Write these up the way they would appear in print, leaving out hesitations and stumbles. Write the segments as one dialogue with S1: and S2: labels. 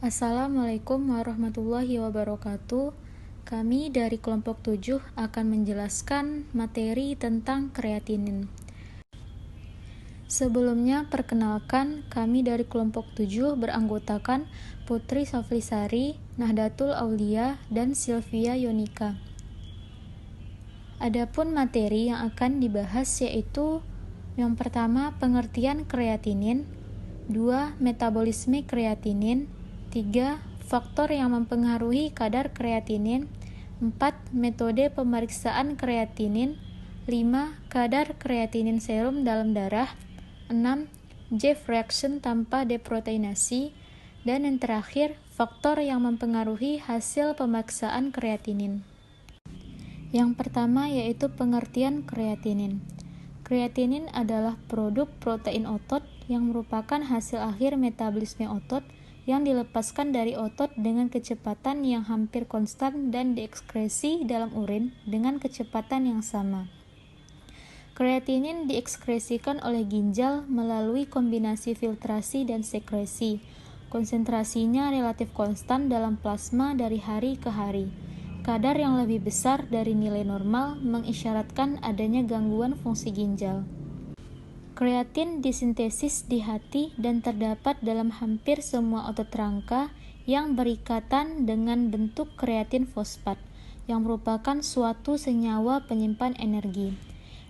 S1: Assalamualaikum warahmatullahi wabarakatuh. Kami dari kelompok 7 akan menjelaskan materi tentang kreatinin. Sebelumnya, perkenalkan, kami dari kelompok 7 beranggotakan Putri Saflisari, Nahdlatul Aulia, dan Sylvia Yonika. Adapun materi yang akan dibahas yaitu yang pertama, pengertian kreatinin, 2. Metabolisme kreatinin, 3. Faktor yang mempengaruhi kadar kreatinin, 4. Metode pemeriksaan kreatinin, 5. Kadar kreatinin serum dalam darah, 6. Jeff reaction tanpa deproteinasi, dan yang terakhir, faktor yang mempengaruhi hasil pemeriksaan kreatinin. Yang pertama yaitu pengertian kreatinin. Kreatinin adalah produk protein otot yang merupakan hasil akhir metabolisme otot yang dilepaskan dari otot dengan kecepatan yang hampir konstan dan diekskresi dalam urin dengan kecepatan yang sama. Kreatinin diekskresikan oleh ginjal melalui kombinasi filtrasi dan sekresi. Konsentrasinya relatif konstan dalam plasma dari hari ke hari. Kadar yang lebih besar dari nilai normal mengisyaratkan adanya gangguan fungsi ginjal. Kreatin disintesis di hati dan terdapat dalam hampir semua otot rangka yang berikatan dengan bentuk kreatin fosfat, yang merupakan suatu senyawa penyimpan energi.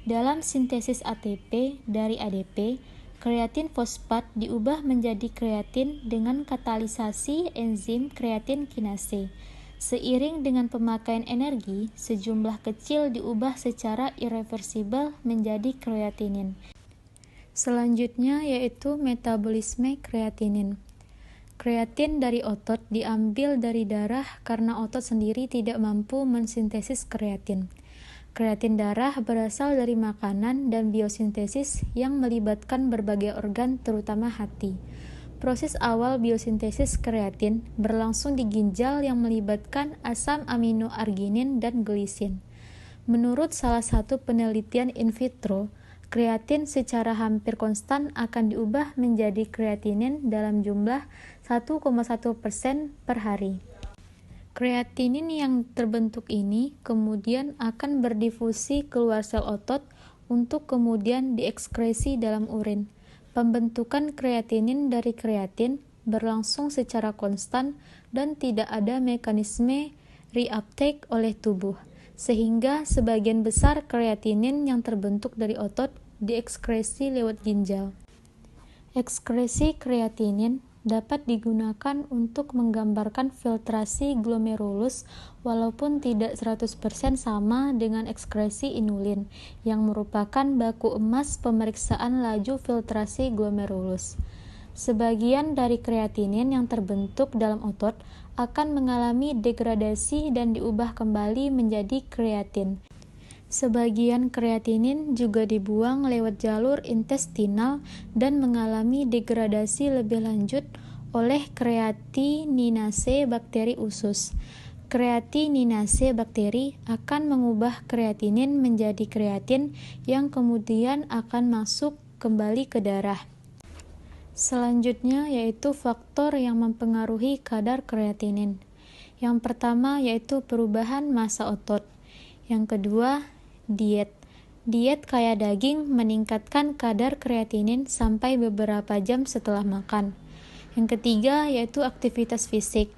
S1: Dalam sintesis ATP dari ADP, kreatin fosfat diubah menjadi kreatin dengan katalisasi enzim kreatin kinase. Seiring dengan pemakaian energi, sejumlah kecil diubah secara irreversibel menjadi kreatinin. Selanjutnya yaitu metabolisme kreatinin. Kreatin dari otot diambil dari darah karena otot sendiri tidak mampu mensintesis kreatin. Kreatin darah berasal dari makanan dan biosintesis yang melibatkan berbagai organ terutama hati. Proses awal biosintesis kreatin berlangsung di ginjal yang melibatkan asam amino arginin dan glisin. Menurut salah satu penelitian in vitro, kreatin secara hampir konstan akan diubah menjadi kreatinin dalam jumlah 1,1% per hari. Kreatinin yang terbentuk ini kemudian akan berdifusi keluar sel otot untuk kemudian diekskresi dalam urin. Pembentukan kreatinin dari kreatin berlangsung secara konstan dan tidak ada mekanisme reuptake oleh tubuh, sehingga sebagian besar kreatinin yang terbentuk dari otot diekskresi lewat ginjal. Ekskresi kreatinin dapat digunakan untuk menggambarkan filtrasi glomerulus walaupun tidak 100% sama dengan ekskresi inulin yang merupakan baku emas pemeriksaan laju filtrasi glomerulus. Sebagian dari kreatinin yang terbentuk dalam otot akan mengalami degradasi dan diubah kembali menjadi kreatin. Sebagian kreatinin juga dibuang lewat jalur intestinal dan mengalami degradasi lebih lanjut oleh kreatininase bakteri usus. Kreatininase bakteri akan mengubah kreatinin menjadi kreatin yang kemudian akan masuk kembali ke darah. Selanjutnya yaitu faktor yang mempengaruhi kadar kreatinin. Yang pertama yaitu perubahan massa otot. Yang kedua, diet. Diet kaya daging meningkatkan kadar kreatinin sampai beberapa jam setelah makan. Yang ketiga yaitu aktivitas fisik.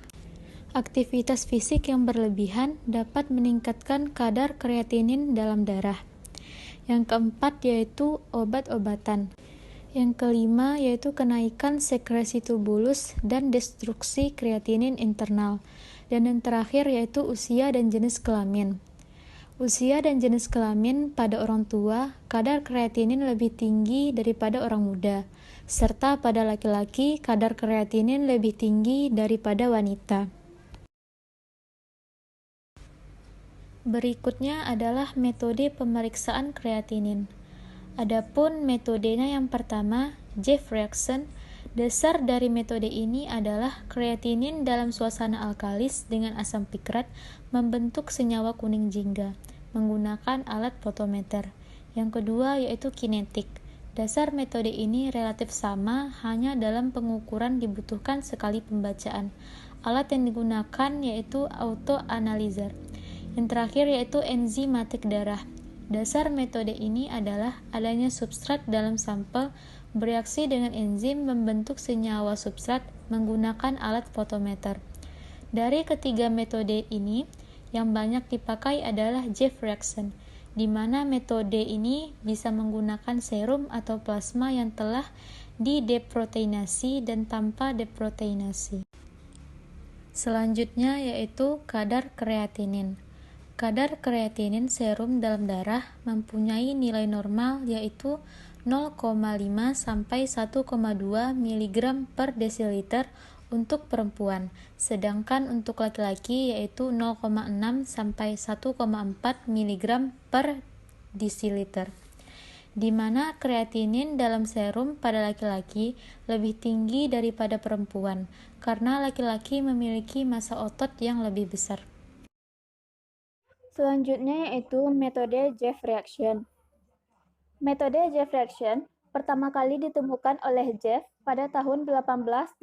S1: Aktivitas fisik yang berlebihan dapat meningkatkan kadar kreatinin dalam darah. Yang keempat yaitu obat-obatan. Yang kelima yaitu kenaikan sekresi tubulus dan destruksi kreatinin internal. Dan yang terakhir yaitu usia dan jenis kelamin. Usia dan jenis kelamin pada orang tua, kadar kreatinin lebih tinggi daripada orang muda, serta pada laki-laki, kadar kreatinin lebih tinggi daripada wanita. Berikutnya adalah metode pemeriksaan kreatinin. Adapun metodenya yang pertama, Jeff reaction. Dasar dari metode ini adalah kreatinin dalam suasana alkalis dengan asam pikrat membentuk senyawa kuning jingga menggunakan alat fotometer. Yang kedua yaitu kinetik. Dasar metode ini relatif sama, hanya dalam pengukuran dibutuhkan sekali pembacaan. Alat yang digunakan yaitu autoanalyzer. Yang terakhir yaitu enzimatik darah. Dasar metode ini adalah adanya substrat dalam sampel bereaksi dengan enzim membentuk senyawa substrat menggunakan alat fotometer. Dari ketiga metode ini, yang banyak dipakai adalah Jeff reaction, di mana metode ini bisa menggunakan serum atau plasma yang telah dideproteinasi dan tanpa deproteinasi. Selanjutnya yaitu kadar kreatinin. Kadar kreatinin serum dalam darah mempunyai nilai normal yaitu 0,5 sampai 1,2 mg per desiliter untuk perempuan, sedangkan untuk laki-laki yaitu 0,6 sampai 1,4 mg per desiliter. Di mana kreatinin dalam serum pada laki-laki lebih tinggi daripada perempuan, karena laki-laki memiliki massa otot yang lebih besar.
S2: Selanjutnya yaitu metode Jeff reaction. Metode Jeff reaction pertama kali ditemukan oleh Jeff pada tahun 1886.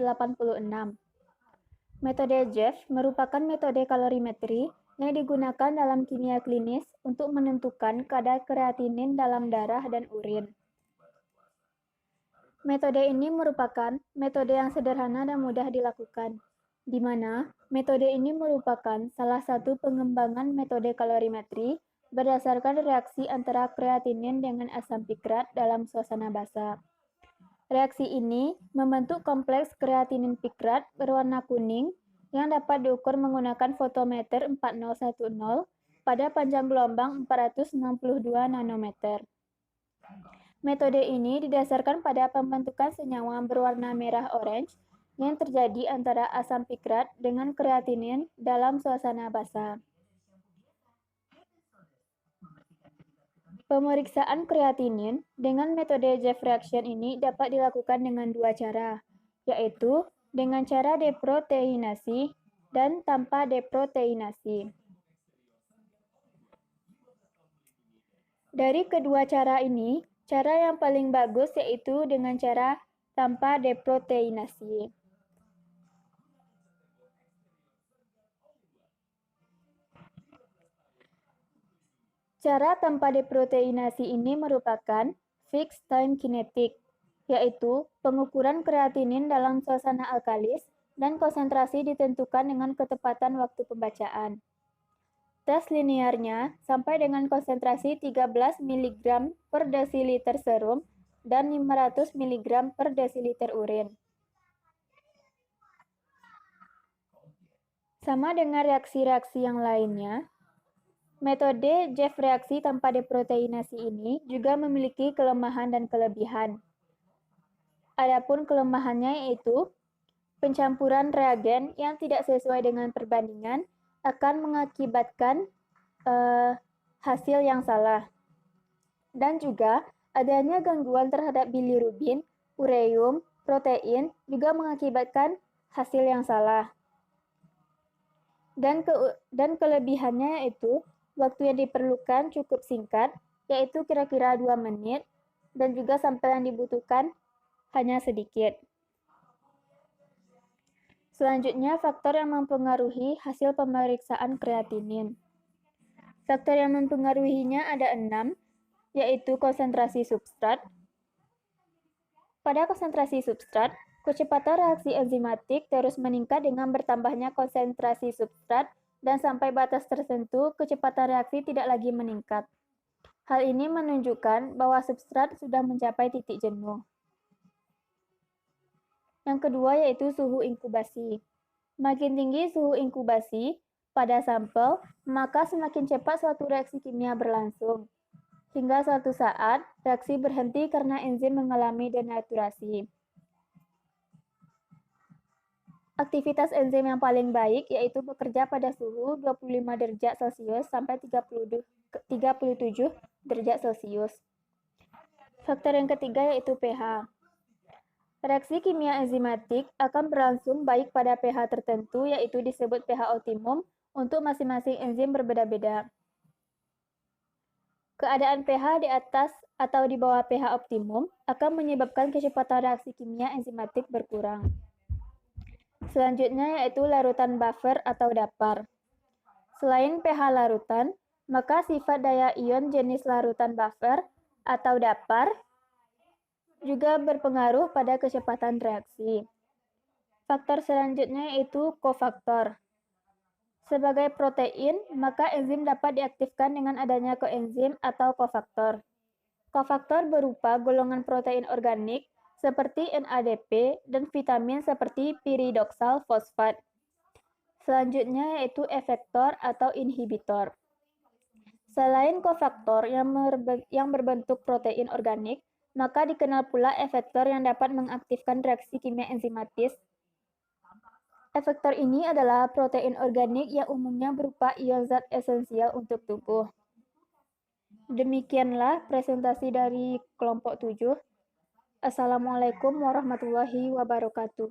S2: Metode Jeff merupakan metode kalorimetri yang digunakan dalam kimia klinis untuk menentukan kadar kreatinin dalam darah dan urin. Metode ini merupakan metode yang sederhana dan mudah dilakukan, di mana metode ini merupakan salah satu pengembangan metode kalorimetri berdasarkan reaksi antara kreatinin dengan asam pikrat dalam suasana basah. Reaksi ini membentuk kompleks kreatinin pikrat berwarna kuning yang dapat diukur menggunakan fotometer 4010 pada panjang gelombang 462 nanometer. Metode ini didasarkan pada pembentukan senyawa berwarna merah orange yang terjadi antara asam pikrat dengan kreatinin dalam suasana basah. Pemeriksaan kreatinin dengan metode Jeff reaction ini dapat dilakukan dengan dua cara, yaitu dengan cara deproteinasi dan tanpa deproteinasi. Dari kedua cara ini, cara yang paling bagus yaitu dengan cara tanpa deproteinasi. Cara tanpa deproteinasi ini merupakan fixed time kinetic, yaitu pengukuran kreatinin dalam suasana alkalis dan konsentrasi ditentukan dengan ketepatan waktu pembacaan. Tes linearnya sampai dengan konsentrasi 13 mg per desiliter serum dan 500 mg per desiliter urin. Sama dengan reaksi-reaksi yang lainnya, metode Jeff reaksi tanpa deproteinasi ini juga memiliki kelemahan dan kelebihan. Adapun kelemahannya yaitu pencampuran reagen yang tidak sesuai dengan perbandingan akan mengakibatkan hasil yang salah. Dan juga adanya gangguan terhadap bilirubin, ureum, protein juga mengakibatkan hasil yang salah. Dan kelebihannya yaitu waktu yang diperlukan cukup singkat, yaitu kira-kira 2 menit, dan juga sampel yang dibutuhkan hanya sedikit. Selanjutnya, faktor yang mempengaruhi hasil pemeriksaan kreatinin. Faktor yang mempengaruhinya ada 6, yaitu konsentrasi substrat. Pada konsentrasi substrat, kecepatan reaksi enzimatik terus meningkat dengan bertambahnya konsentrasi substrat dan sampai batas tertentu kecepatan reaksi tidak lagi meningkat. Hal ini menunjukkan bahwa substrat sudah mencapai titik jenuh. Yang kedua yaitu suhu inkubasi. Makin tinggi suhu inkubasi pada sampel, maka semakin cepat suatu reaksi kimia berlangsung. Hingga suatu saat, reaksi berhenti karena enzim mengalami denaturasi. Aktivitas enzim yang paling baik yaitu bekerja pada suhu 25 derajat Celcius sampai 37 derajat Celcius. Faktor yang ketiga yaitu pH. Reaksi kimia enzimatik akan berlangsung baik pada pH tertentu yaitu disebut pH optimum untuk masing-masing enzim berbeda-beda. Keadaan pH di atas atau di bawah pH optimum akan menyebabkan kecepatan reaksi kimia enzimatik berkurang. Selanjutnya yaitu larutan buffer atau dapar. Selain pH larutan, maka sifat daya ion jenis larutan buffer atau dapar juga berpengaruh pada kecepatan reaksi. Faktor selanjutnya yaitu kofaktor. Sebagai protein, maka enzim dapat diaktifkan dengan adanya koenzim atau kofaktor. Kofaktor berupa golongan protein organik seperti NADP dan vitamin seperti piridoksal fosfat. Selanjutnya yaitu efektor atau inhibitor. Selain kofaktor yang berbentuk protein organik, maka dikenal pula efektor yang dapat mengaktifkan reaksi kimia enzimatis. Efektor ini adalah protein organik yang umumnya berupa ion zat esensial untuk tubuh. Demikianlah presentasi dari kelompok 7. Assalamualaikum warahmatullahi wabarakatuh.